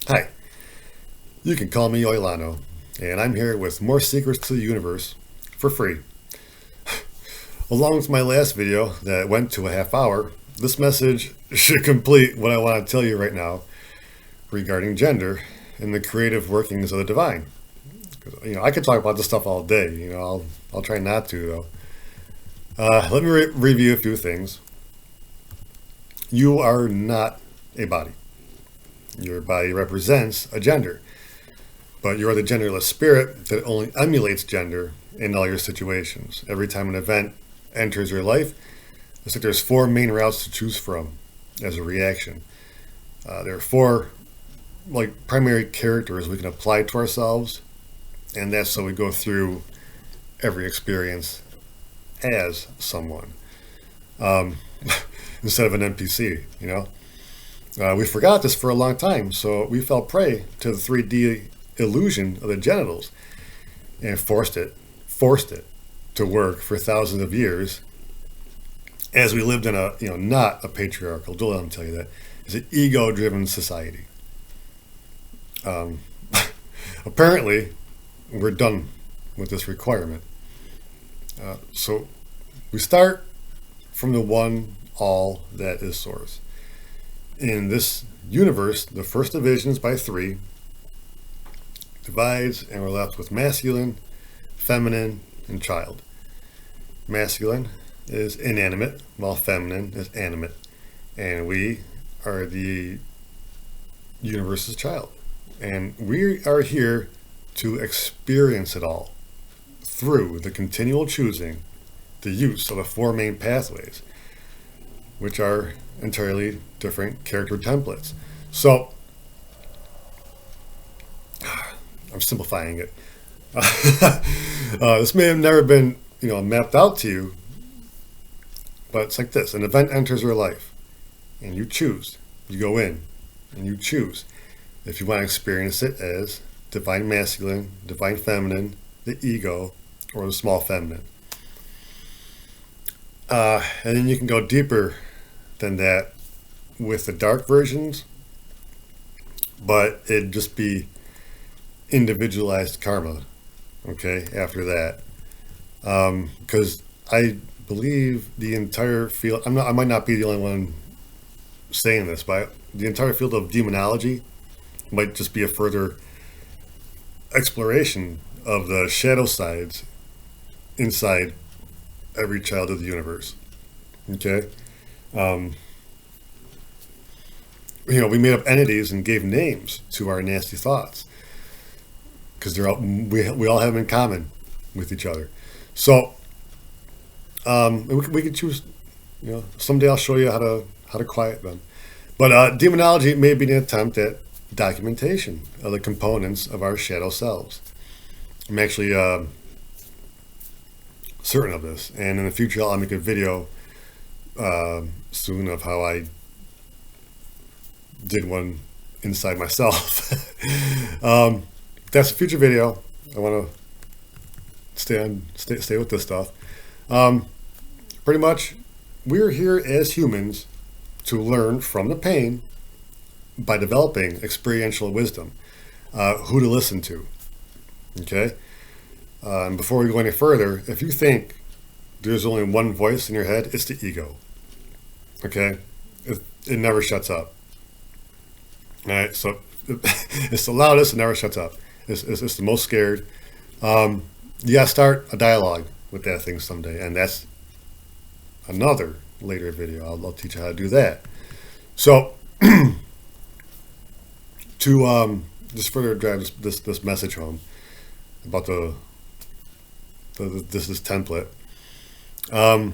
Hi, you can call me Oilano, and I'm here with more secrets to the universe for free. Along with my last video that went to a half hour, this message should complete what I want to tell you right now regarding gender and the creative workings of the divine. I could talk about this stuff all day. I'll try not to though. Let me review a few things. You are not a body. Your body represents a gender. But you are the genderless spirit that only emulates gender in all your situations. Every time an event enters your life, it's like there's four main routes to choose from as a reaction. There are four primary characters we can apply to ourselves, and that's so we go through every experience as someone um, instead of an NPC. We forgot this for a long time, so we fell prey to the 3D illusion of the genitals and forced it to work for thousands of years as we lived in a not a patriarchal, don't let them tell you that, it's an ego-driven society. um, Apparently we're done with this requirement, so we start from the one all that is source. In this universe, the first division is by three divides, and we're left with masculine, feminine, and child. Masculine is inanimate, while feminine is animate, and we are the universe's child. And we are here to experience it all through the continual choosing, the use of the four main pathways, which are entirely different character templates. So, I'm simplifying it. This may have never been, mapped out to you, but it's like this: an event enters your life, and you choose. You go in, and you choose if you want to experience it as divine masculine, divine feminine, the ego, or the small feminine. And then you can go deeper than that with the dark versions, but it'd just be individualized karma, okay, after that. Because I believe the entire field, I might not be the only one saying this, but the entire field of demonology might just be a further exploration of the shadow sides inside every child of the universe. Okay? Um, we made up entities and gave names to our nasty thoughts because we all have them in common with each other. So we could choose. Someday I'll show you how to quiet them. But demonology may be an attempt at documentation of the components of our shadow selves. I'm actually certain of this, and in the future I'll make a video soon of how I did one inside myself. That's a future video. I want to stay with this stuff. Pretty much, we're here as humans to learn from the pain by developing experiential wisdom, who to listen to. Okay? And before we go any further, if you think there's only one voice in your head, it's the ego. Okay? It never shuts up. All right? So it's the loudest, it never shuts up. It's the most scared. You gotta start a dialogue with that thing someday, and that's another later video. I'll teach you how to do that. So, to just further drive this message home about this template, I'm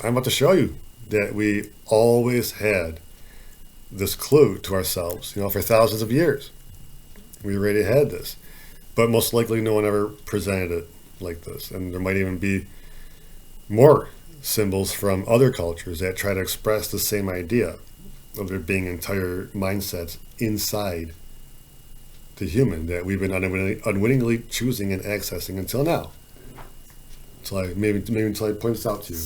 about to show you that we always had this clue to ourselves. For thousands of years, we already had this, but most likely no one ever presented it like this, and there might even be more symbols from other cultures that try to express the same idea of there being entire mindsets inside the human that we've been unwittingly choosing and accessing until now. Until I point this out to you.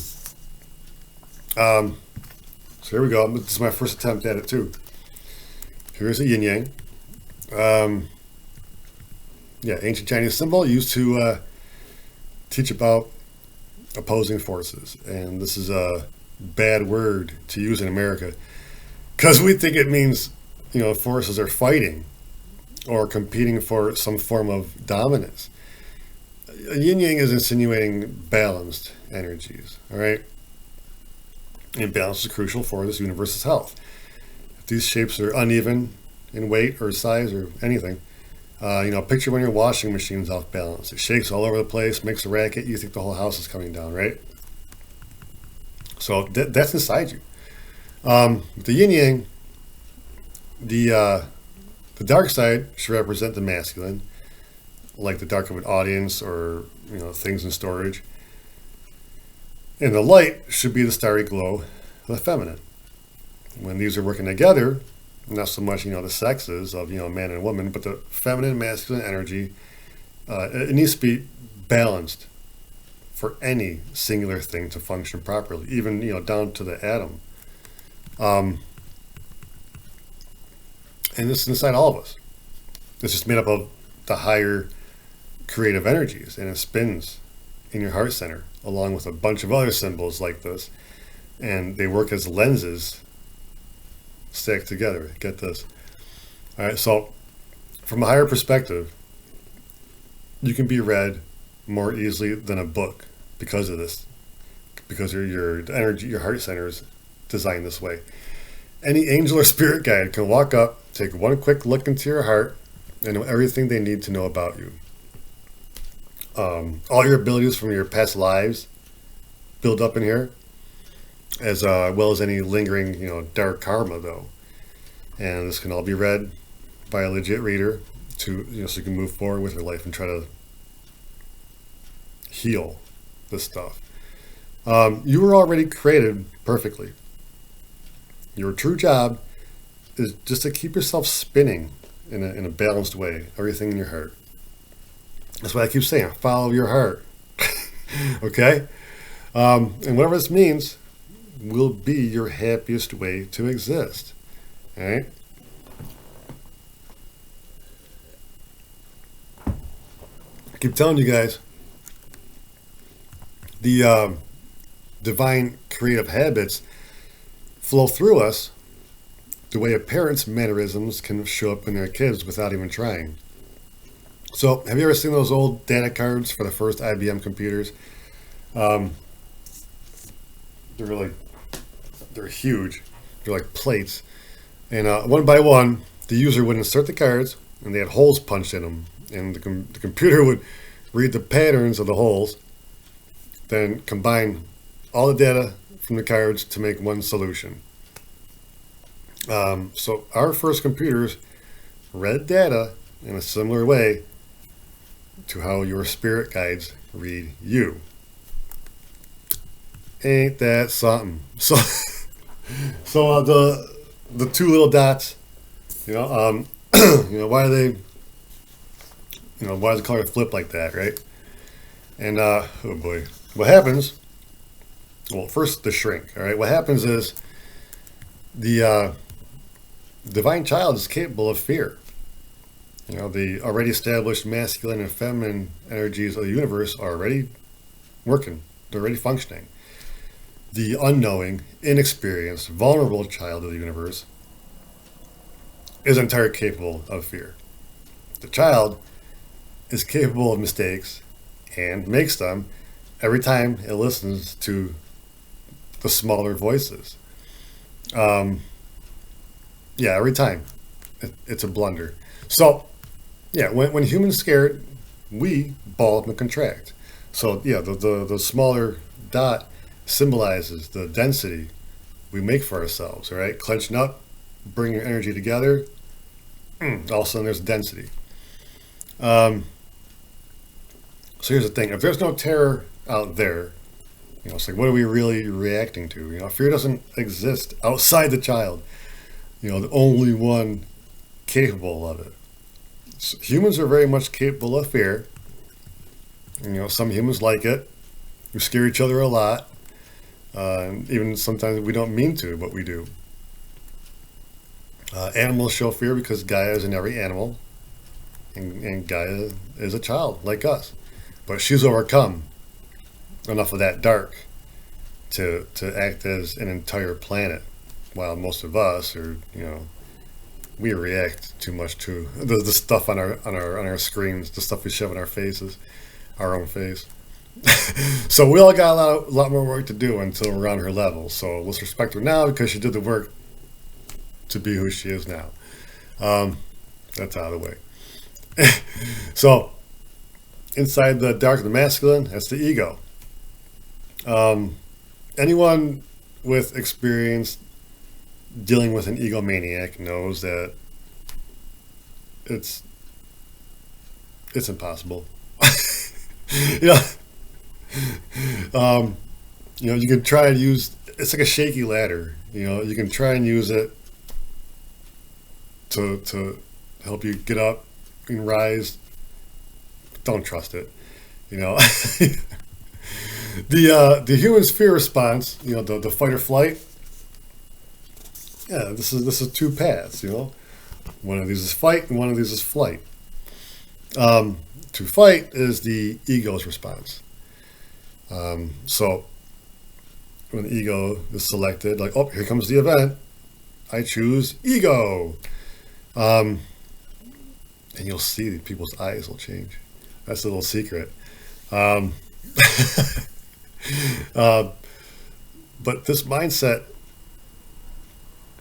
So here we go. This is my first attempt at it too. Here's a yin yang. Yeah, ancient Chinese symbol used to teach about opposing forces. And this is a bad word to use in America because we think it means, forces are fighting or competing for some form of dominance. Yin Yang is insinuating balanced energies, all right? And balance is crucial for this universe's health. If these shapes are uneven in weight or size or anything, picture when your washing machine's off balance. It shakes all over the place, makes a racket, you think the whole house is coming down, right? So that's inside you. The yin yang, the dark side should represent the masculine, like the dark of an audience or things in storage. And the light should be the starry glow of the feminine. When these are working together, not so much the sexes of man and woman, but the feminine masculine energy, it needs to be balanced for any singular thing to function properly, even down to the atom. And this is inside all of us. It's just made up of the higher creative energies, and it spins in your heart center along with a bunch of other symbols like this, and they work as lenses stacked together. Get this. All right, so from a higher perspective, you can be read more easily than a book because of this, because your energy, your heart center is designed this way. Any angel or spirit guide can walk up, take one quick look into your heart, and know everything they need to know about you. All your abilities from your past lives build up in here, as well as any lingering, dark karma, though. And this can all be read by a legit reader so you can move forward with your life and try to heal this stuff. You were already created perfectly. Your true job is just to keep yourself spinning in a balanced way, everything in your heart. That's why I keep saying, follow your heart. Okay? And whatever this means will be your happiest way to exist. All right? I keep telling you guys, the divine creative habits flow through us the way a parent's mannerisms can show up in their kids without even trying. So, have you ever seen those old data cards for the first IBM computers? They're huge. They're like plates. And one by one, the user would insert the cards, and they had holes punched in them. And the computer would read the patterns of the holes, then combine all the data from the cards to make one solution. So our first computers read data in a similar way to how your spirit guides read you. Ain't that something? So, the two little dots, why do they, why does the color flip like that, right? And oh boy, what happens? Well, first the shrink. All right, what happens is the divine child is capable of fear. The already established masculine and feminine energies of the universe are already working. They're already functioning. The unknowing, inexperienced, vulnerable child of the universe is entirely capable of fear. The child is capable of mistakes and makes them every time it listens to the smaller voices. Every time. It's a blunder. So, when humans scared, we ball up and contract. So, the smaller dot symbolizes the density we make for ourselves, all right? Clenching up, bring your energy together, all of a sudden there's density. So here's the thing. If there's no terror out there, it's like, what are we really reacting to? Fear doesn't exist outside the child. The only one capable of it. So humans are very much capable of fear. Some humans like it. We scare each other a lot. Even sometimes we don't mean to, but we do. Animals show fear because Gaia is in every animal, and Gaia is a child like us. But she's overcome enough of that dark to act as an entire planet, while most of us are, we react too much to the stuff on our screens, the stuff we shove in our faces, our own face. So we all got a lot more work to do until we're on her level. So let's respect her now because she did the work to be who she is now. That's out of the way. So inside the dark of the masculine, that's the ego. Anyone with experience dealing with an egomaniac knows that it's impossible. you know, um, you can try and use it's like a shaky ladder. You can try and use it to help you get up and rise. Don't trust it. The human's fear response. The fight or flight. Yeah, this is two paths. One of these is fight and one of these is flight. To fight is the ego's response. So when the ego is selected, like, oh, here comes the event, I choose ego. And you'll see that people's eyes will change. That's a little secret. Um, but this mindset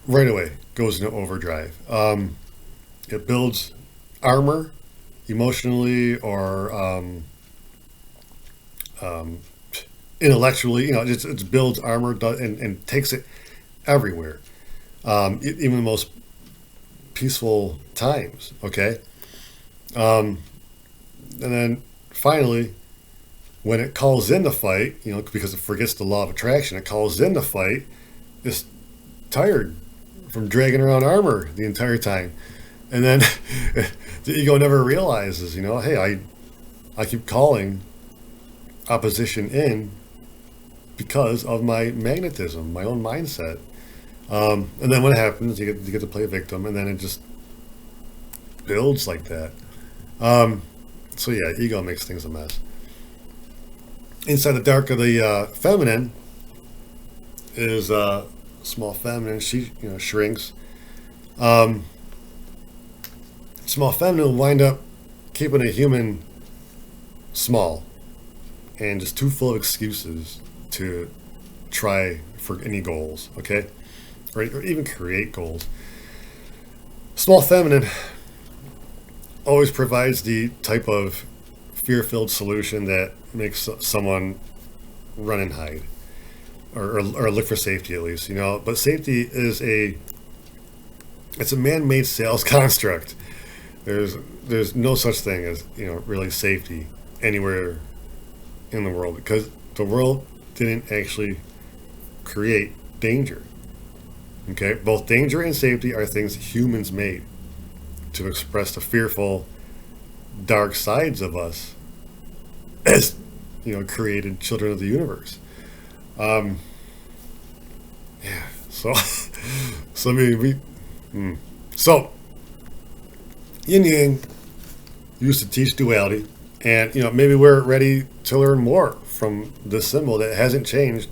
right away goes into overdrive. It builds armor emotionally or intellectually. It builds armor and takes it everywhere, even the most peaceful times. Okay, and then finally, when it calls in the fight, because it forgets the law of attraction, it calls in the fight. It's tired from dragging around armor the entire time, and then the ego never realizes, hey, I keep calling opposition in because of my magnetism, my own mindset. And then when it happens, you get to play a victim, and then it just builds like that. So yeah, ego makes things a mess. Inside the dark of the feminine is small feminine. She shrinks. Small feminine will wind up keeping a human small and just too full of excuses to try for any goals. Okay, or even create goals. Small feminine always provides the type of fear-filled solution that makes someone run and hide, or look for safety at least. But safety is it's a man-made sales construct. There's no such thing as really safety anywhere in the world, because the world didn't actually create danger. Okay, both danger and safety are things humans made to express the fearful, dark sides of us as created children of the universe. Yeah. So, so so Yin Yang used to teach duality, and maybe we're ready to learn more from this symbol that hasn't changed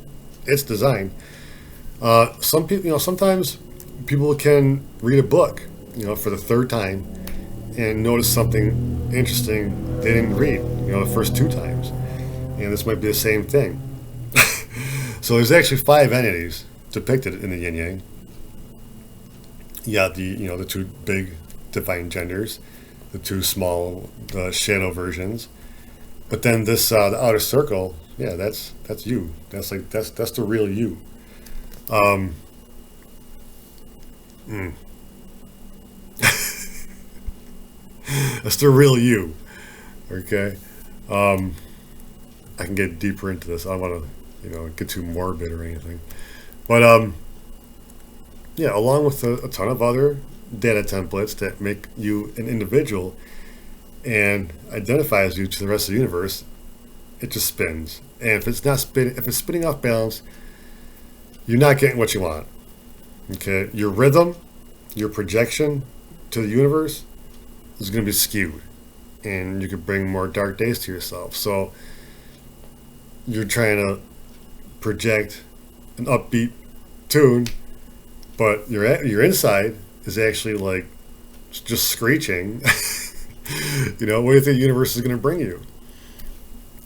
its design. Some people, sometimes people can read a book, for the third time and notice something interesting they didn't read, the first two times. And this might be the same thing. So there's actually 5 entities depicted in the Yin Yang. Yeah, the two big divine genders, the two small shadow versions. But then this the outer circle, yeah, that's you. That's the real you. That's the real you. Okay. I can get deeper into this. I don't want to, get too morbid or anything. But yeah, along with a ton of other data templates that make you an individual and identifies you to the rest of the universe, it just spins. And if it's not if it's spinning off balance, you're not getting what you want. Okay, your rhythm your projection to the universe is going to be skewed, and you could bring more dark days to yourself. So you're trying to project an upbeat tune, but your inside is actually like just screeching. You know, what do you think the universe is going to bring you?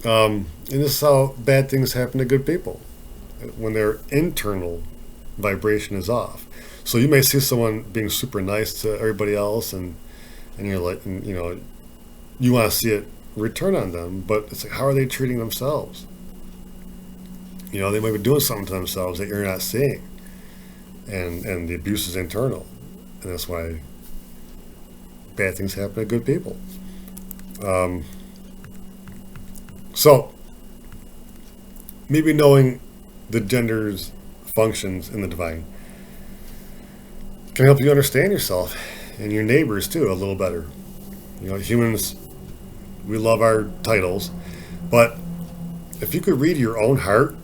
And this is how bad things happen to good people when their internal vibration is off. So you may see someone being super nice to everybody else, and you're like, you know, you want to see it return on them, but it's like, how are they treating themselves? You know, they might be doing something to themselves that you're not seeing, and the abuse is internal, and that's why bad things happen to good people. So maybe knowing the gender's functions in the divine can help you understand yourself and your neighbors too a little better. You know, humans, we love our titles, but if you could read your own heart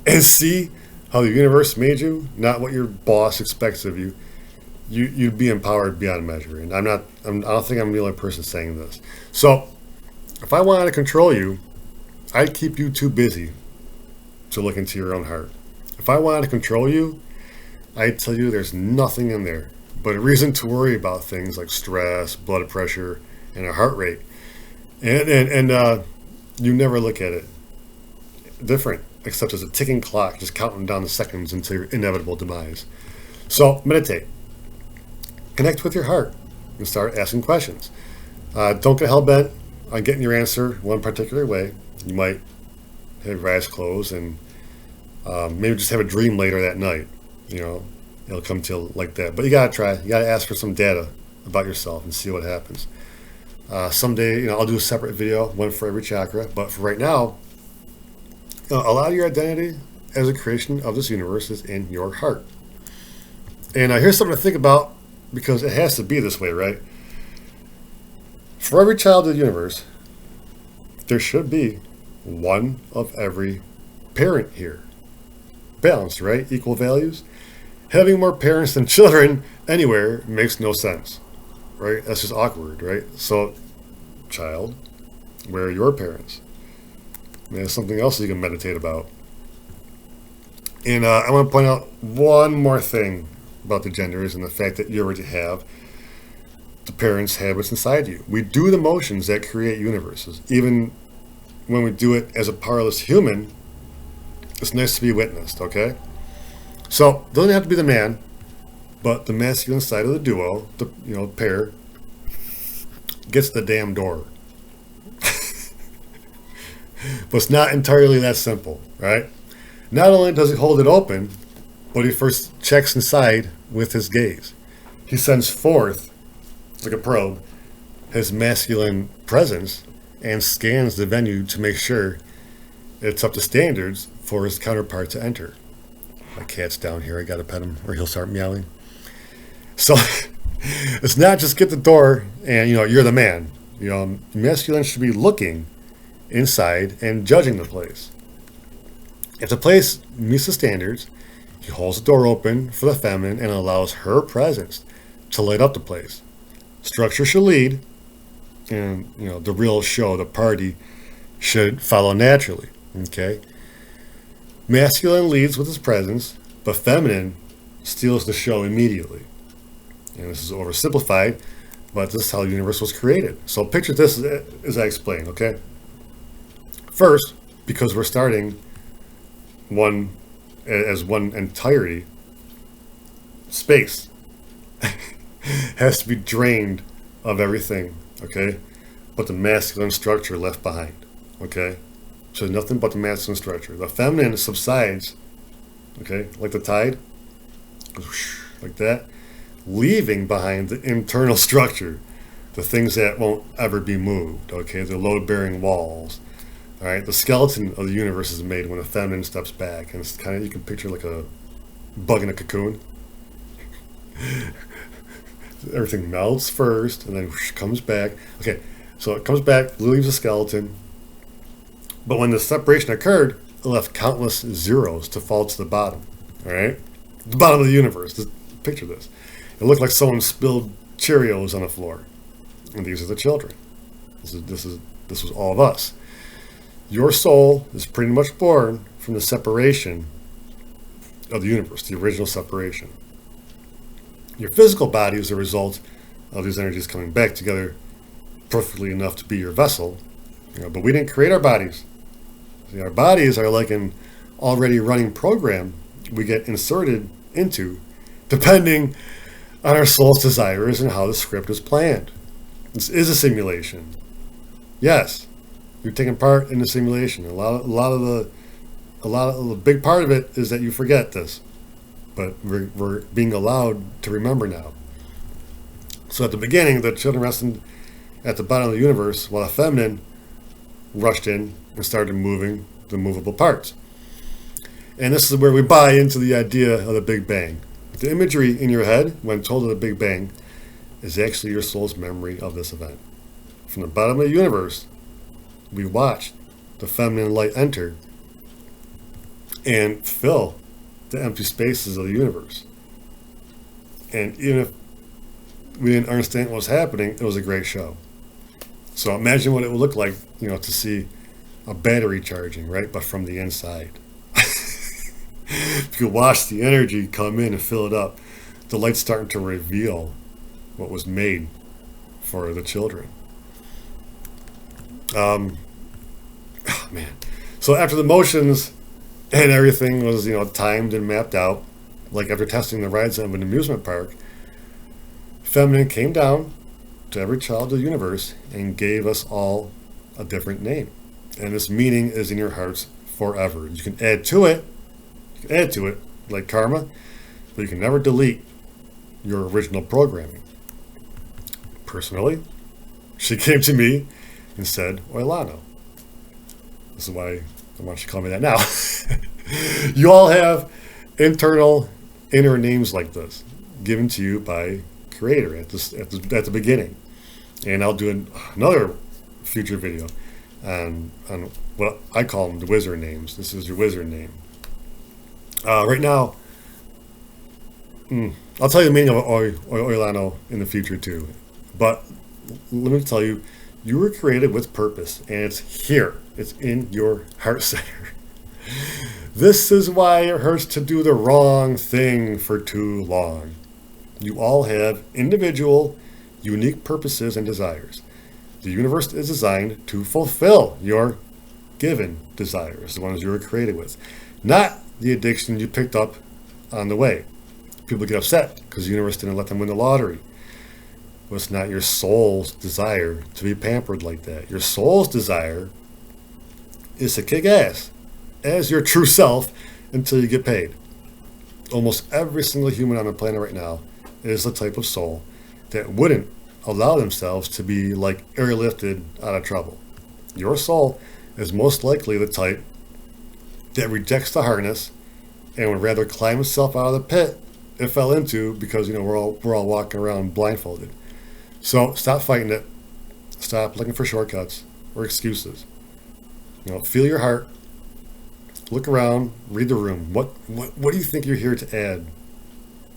and see how the universe made you, not what your boss expects of you, you'd be empowered beyond measure. And I don't think I'm the only person saying this. So if I wanted to control you, I'd keep you too busy to look into your own heart. If I wanted to control you, I'd tell you there's nothing in there but a reason to worry about things like stress, blood pressure, and a heart rate. And you never look at it different, except as a ticking clock, just counting down the seconds until your inevitable demise. So meditate. Connect with your heart and start asking questions. Don't get hell-bent on getting your answer one particular way. You might have your eyes closed and maybe just have a dream later that night. You know, it'll come to you like that. But you gotta try. You gotta ask for some data about yourself and see what happens. Someday, you know, I'll do a separate video, one for every chakra. But for right now, a lot of your identity as a creation of this universe is in your heart. And here's something to think about, because it has to be this way, right? For every child of the universe, there should be one of every parent here. Balanced, right? Equal values. Having more parents than children anywhere makes no sense, right? That's just awkward, right? So, child, where are your parents? There's something else you can meditate about. And I want to point out one more thing about the genders and the fact that you already have the parents' habits inside you. We do the motions that create universes. Even when we do it as a powerless human, it's nice to be witnessed, okay? So, it doesn't have to be the man, but the masculine side of the duo, the pair, gets the damn door. But it's not entirely that simple, right? Not only does he hold it open, but he first checks inside with his gaze. He sends forth, like a probe, his masculine presence and scans the venue to make sure it's up to standards for his counterpart to enter. My cat's down here. I gotta pet him or he'll start meowing. So it's not just get the door and you're the man. Masculine should be looking inside and judging the place. If the place meets the standards, he holds the door open for the feminine and allows her presence to light up the place. Structure should lead, and the real show, the party, should follow naturally. Okay. Masculine leads with his presence, but feminine steals the show immediately. And this is oversimplified, but this is how the universe was created. So picture this as I explained, okay? First, because we're starting as one entirety, space has to be drained of everything, okay? But the masculine structure left behind, okay? So nothing but the masculine structure. The feminine subsides, okay, like the tide, goes whoosh, like that, leaving behind the internal structure, the things that won't ever be moved, okay, the load-bearing walls. All right, the skeleton of the universe is made when the feminine steps back, and it's kind of, you can picture like a bug in a cocoon. Everything melts first, and then whoosh, comes back. Okay, so it comes back, leaves the skeleton, but when the separation occurred, it left countless zeros to fall to the bottom. All right, the bottom of the universe. Just picture this. It looked like someone spilled Cheerios on the floor. And these are the children. This was all of us. Your soul is pretty much born from the separation of the universe, the original separation. Your physical body is a result of these energies coming back together perfectly enough to be your vessel. But we didn't create our bodies. See, our bodies are like an already running program we get inserted into, depending on our soul's desires and how the script is planned. This is a simulation. Yes, you're taking part in the simulation. A lot of the big part of it is that you forget this, but we're being allowed to remember now. So at the beginning, the children rested at the bottom of the universe, while the feminine rushed in and started moving the movable parts. And this is where we buy into the idea of the Big Bang. The imagery in your head, when told of the Big Bang, is actually your soul's memory of this event. From the bottom of the universe, we watched the feminine light enter and fill the empty spaces of the universe. And even if we didn't understand what was happening, it was a great show. So imagine what it would look like, to see a battery charging, right? But from the inside. If you watch the energy come in and fill it up, the light's starting to reveal what was made for the children. Oh man. So after the motions and everything was, timed and mapped out, like after testing the rides of an amusement park, feminine came down to every child of the universe and gave us all a different name. And this meaning is in your hearts forever. You can add to it like karma, but you can never delete your original programming. Personally, she came to me and said, Oilano. This is why I want you to call me that now. You all have inner names like this, given to you by Creator at the beginning. And I'll do another future video on what I call them the wizard names. This is your wizard name. Right now, I'll tell you the meaning of Oilano in the future too. But let me tell you, you were created with purpose, and it's here. It's in your heart center. This is why it hurts to do the wrong thing for too long. You all have individual, unique purposes and desires. The universe is designed to fulfill your given desires, the ones you were created with, not the addiction you picked up on the way. People get upset because the universe didn't let them win the lottery. Well, it's not your soul's desire to be pampered like that. Your soul's desire is to kick ass as your true self until you get paid. Almost every single human on the planet right now is the type of soul that wouldn't allow themselves to be like airlifted out of trouble. Your soul is most likely the type that rejects the harness and would rather climb itself out of the pit it fell into because we're all walking around blindfolded. So stop fighting it. Stop looking for shortcuts or excuses. Feel your heart. Look around. Read the room. What do you think you're here to add?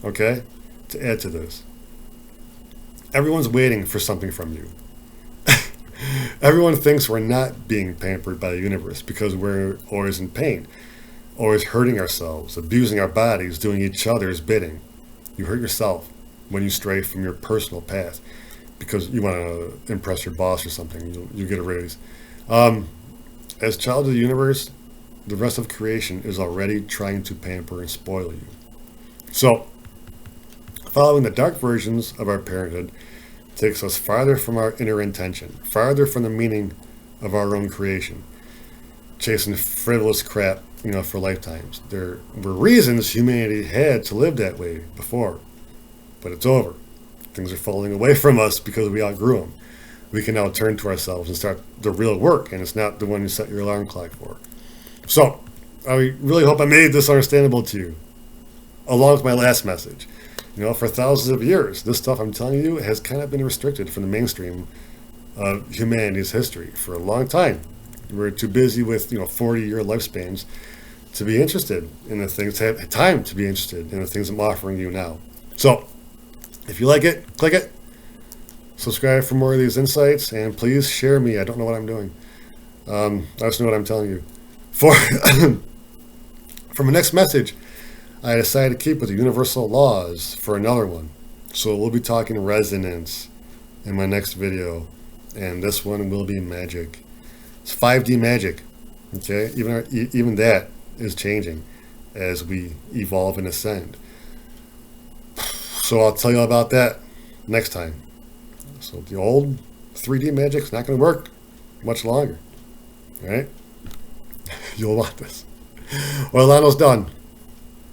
Okay? To add to this. Everyone's waiting for something from you. Everyone thinks we're not being pampered by the universe because we're always in pain, always hurting ourselves, abusing our bodies, doing each other's bidding. You hurt yourself when you stray from your personal path because you want to impress your boss or something. You get a raise. As child of the universe, the rest of creation is already trying to pamper and spoil you. So, following the dark versions of our parenthood takes us farther from our inner intention, farther from the meaning of our own creation, chasing frivolous crap, for lifetimes. There were reasons humanity had to live that way before, but it's over. Things are falling away from us because we outgrew them. We can now turn to ourselves and start the real work, and it's not the one you set your alarm clock for. So, I really hope I made this understandable to you, along with my last message. For thousands of years, this stuff I'm telling you has kind of been restricted from the mainstream of humanity's history for a long time. We're too busy with 40-year lifespans to be interested in the things, to have time to be interested in the things I'm offering you now. So, If you like it, click it. Subscribe for more of these insights, and please share me. I don't know what I'm doing. I just know what I'm telling you. For my next message, I decided to keep with the universal laws for another one. So we'll be talking resonance in my next video, and this one will be magic. It's 5D magic. Okay, even that is changing as we evolve and ascend. So I'll tell you all about that next time. So the old 3D magic's not going to work much longer. All right? You'll want this. Well, Lano's done.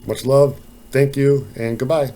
Much love. Thank you, and goodbye.